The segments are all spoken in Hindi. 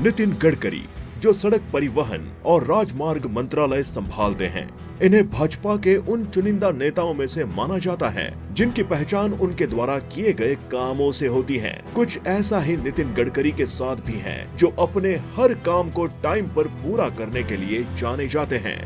नितिन गडकरी, जो सड़क परिवहन और राजमार्ग मंत्रालय संभालते हैं। इन्हें भाजपा के उन चुनिंदा नेताओं में से माना जाता है जिनकी पहचान उनके द्वारा किए गए कामों से होती है। कुछ ऐसा ही नितिन गडकरी के साथ भी है, जो अपने हर काम को टाइम पर पूरा करने के लिए जाने जाते हैं।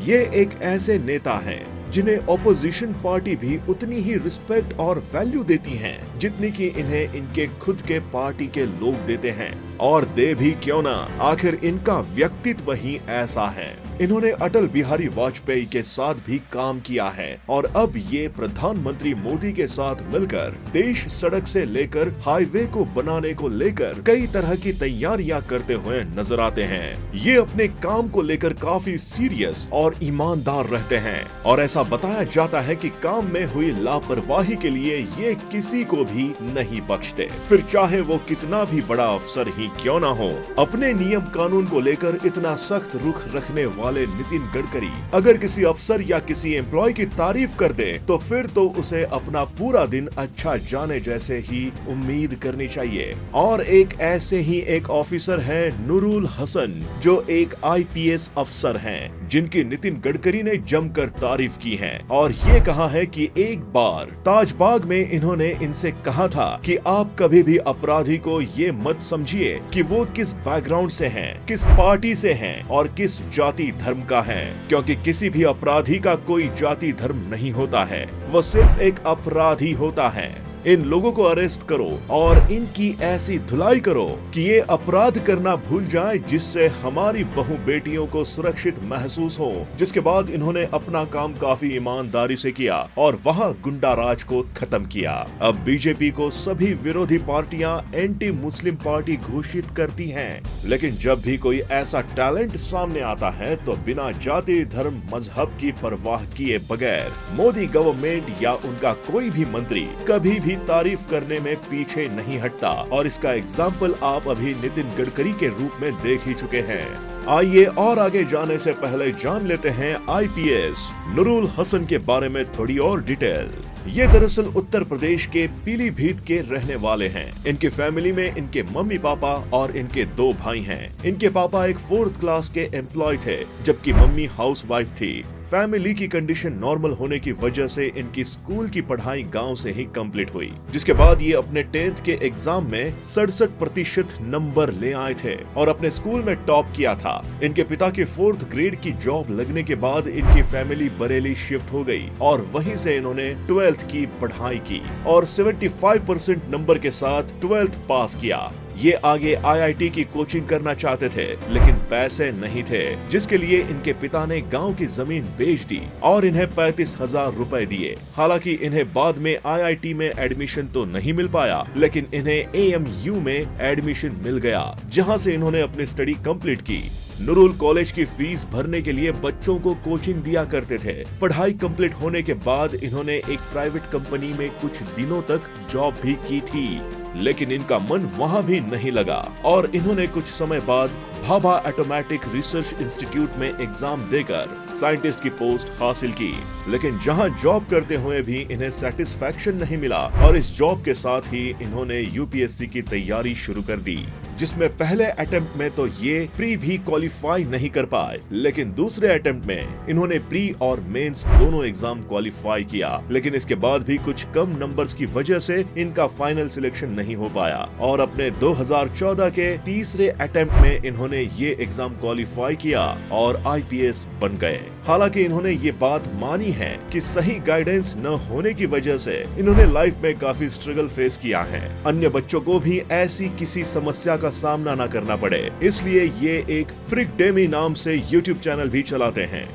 ये एक ऐसे नेता हैं जिन्हें ऑपोजिशन पार्टी भी उतनी ही रिस्पेक्ट और वैल्यू देती हैं, जितनी कि इन्हें इनके खुद के पार्टी के लोग देते हैं। और दे भी क्यों ना, आखिर इनका व्यक्तित्व ही ऐसा है। इन्होंने अटल बिहारी वाजपेयी के साथ भी काम किया है और अब ये प्रधानमंत्री मोदी के साथ मिलकर देश सड़क से लेकर हाईवे को बनाने को लेकर कई तरह की तैयारियां करते हुए नजर आते हैं। ये अपने काम को लेकर काफी सीरियस और ईमानदार रहते हैं और ऐसा बताया जाता है कि काम में हुई लापरवाही के लिए ये किसी को भी नहीं बख्शते, फिर चाहे वो कितना भी बड़ा अफसर ही क्यों ना हो। अपने नियम कानून को लेकर इतना सख्त रुख रखने वाले नितिन गडकरी अगर किसी अफसर या किसी एम्प्लॉय की तारीफ कर दे तो फिर तो उसे अपना पूरा दिन अच्छा जाने जैसे ही उम्मीद करनी चाहिए। और एक ऐसे ही एक ऑफिसर है नूरुल हसन, जो एक IPS अफसर हैं, जिनकी नितिन गडकरी ने जमकर तारीफ की है और ये कहा है कि एक बार ताजबाग में इन्होंने इनसे कहा था कि आप कभी भी अपराधी को ये मत समझिए कि वो किस बैकग्राउंड से हैं, किस पार्टी से हैं और किस जाति धर्म का है, क्योंकि किसी भी अपराधी का कोई जाति धर्म नहीं होता है, वो सिर्फ एक अपराधी होता है। इन लोगों को अरेस्ट करो और इनकी ऐसी धुलाई करो कि ये अपराध करना भूल जाए, जिससे हमारी बहू बेटियों को सुरक्षित महसूस हो। जिसके बाद इन्होंने अपना काम काफी ईमानदारी से किया और वहां गुंडा राज को खत्म किया। अब बीजेपी को सभी विरोधी पार्टियां एंटी मुस्लिम पार्टी घोषित करती हैं, लेकिन जब भी कोई ऐसा टैलेंट सामने आता है तो बिना जाति धर्म मजहब की परवाह किए बगैर मोदी गवर्नमेंट या उनका कोई भी मंत्री कभी भी तारीफ करने में पीछे नहीं हटता। और इसका एग्जाम्पल आप अभी नितिन गडकरी के रूप में देख ही चुके हैं। आइए और आगे जाने से पहले जान लेते हैं IPS नूरुल हसन के बारे में थोड़ी और डिटेल। ये दरअसल उत्तर प्रदेश के पीलीभीत के रहने वाले हैं। इनकी फैमिली में इनके मम्मी पापा और इनके 2 भाई हैं। इनके पापा एक 4th क्लास के एम्प्लॉय थे, जबकि मम्मी हाउसवाइफ थी। फैमिली की कंडीशन नॉर्मल होने की वजह से इनकी स्कूल की पढ़ाई गांव से ही कंप्लीट हुई, जिसके बाद ये अपने 10th के एग्जाम में 67% नंबर ले आए थे और अपने स्कूल में टॉप किया था। इनके पिता के 4th ग्रेड की जॉब लगने के बाद इनकी फैमिली बरेली शिफ्ट हो गई और वहीं से इन्होंने 12th की पढ़ाई की और 75% नंबर के साथ 12th पास किया। ये आगे IIT की कोचिंग करना चाहते थे, लेकिन पैसे नहीं थे, जिसके लिए इनके पिता ने गांव की जमीन बेच दी और इन्हें 35,000 रुपए दिए। हालांकि इन्हें बाद में IIT में एडमिशन तो नहीं मिल पाया, लेकिन इन्हें AMU में एडमिशन मिल गया, जहां से इन्होंने अपनी स्टडी कंप्लीट की। नूरुल कॉलेज की फीस भरने के लिए बच्चों को कोचिंग दिया करते थे। पढ़ाई कंप्लीट होने के बाद इन्होंने एक प्राइवेट कंपनी में कुछ दिनों तक जॉब भी की थी, लेकिन इनका मन वहां भी नहीं लगा और इन्होंने कुछ समय बाद भाभा एटोमेटिक रिसर्च इंस्टीट्यूट में एग्जाम देकर साइंटिस्ट की पोस्ट हासिल की। लेकिन जहां जॉब करते हुए भी इन्हें सेटिस्फैक्शन नहीं मिला और इस जॉब के साथ ही इन्होंने UPSC की तैयारी शुरू कर दी, जिसमें पहले अटेम्प्ट में तो ये प्री भी क्वालिफाई नहीं कर पाए, लेकिन दूसरे अटेम्प्ट में इन्होंने प्री और मेंस दोनों एग्जाम क्वालिफाई किया। लेकिन इसके बाद भी कुछ कम नंबर्स की वजह से इनका फाइनल सिलेक्शन नहीं हो पाया और अपने 2014 के तीसरे अटेम्प्ट में इन्होंने ये एग्जाम क्वालिफाई किया और IPS बन गए। हालांकि इन्होंने ये बात मानी है कि सही गाइडेंस न होने की वजह से इन्होंने लाइफ में काफी स्ट्रगल फेस किया है। अन्य बच्चों को भी ऐसी किसी समस्या का सामना न करना पड़े, इसलिए ये एक फ्रिकडेमी नाम से YouTube चैनल भी चलाते हैं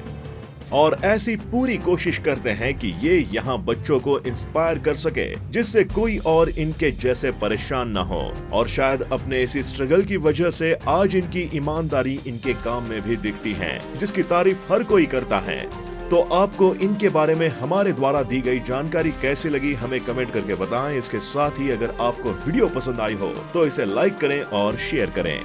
और ऐसी पूरी कोशिश करते हैं कि ये यहाँ बच्चों को इंस्पायर कर सके, जिससे कोई और इनके जैसे परेशान ना हो। और शायद अपने इसी स्ट्रगल की वजह से आज इनकी ईमानदारी इनके काम में भी दिखती है, जिसकी तारीफ हर कोई करता है। तो आपको इनके बारे में हमारे द्वारा दी गई जानकारी कैसी लगी, हमें कमेंट करके बताएं। इसके साथ ही अगर आपको वीडियो पसंद आई हो तो इसे लाइक करें और शेयर करें।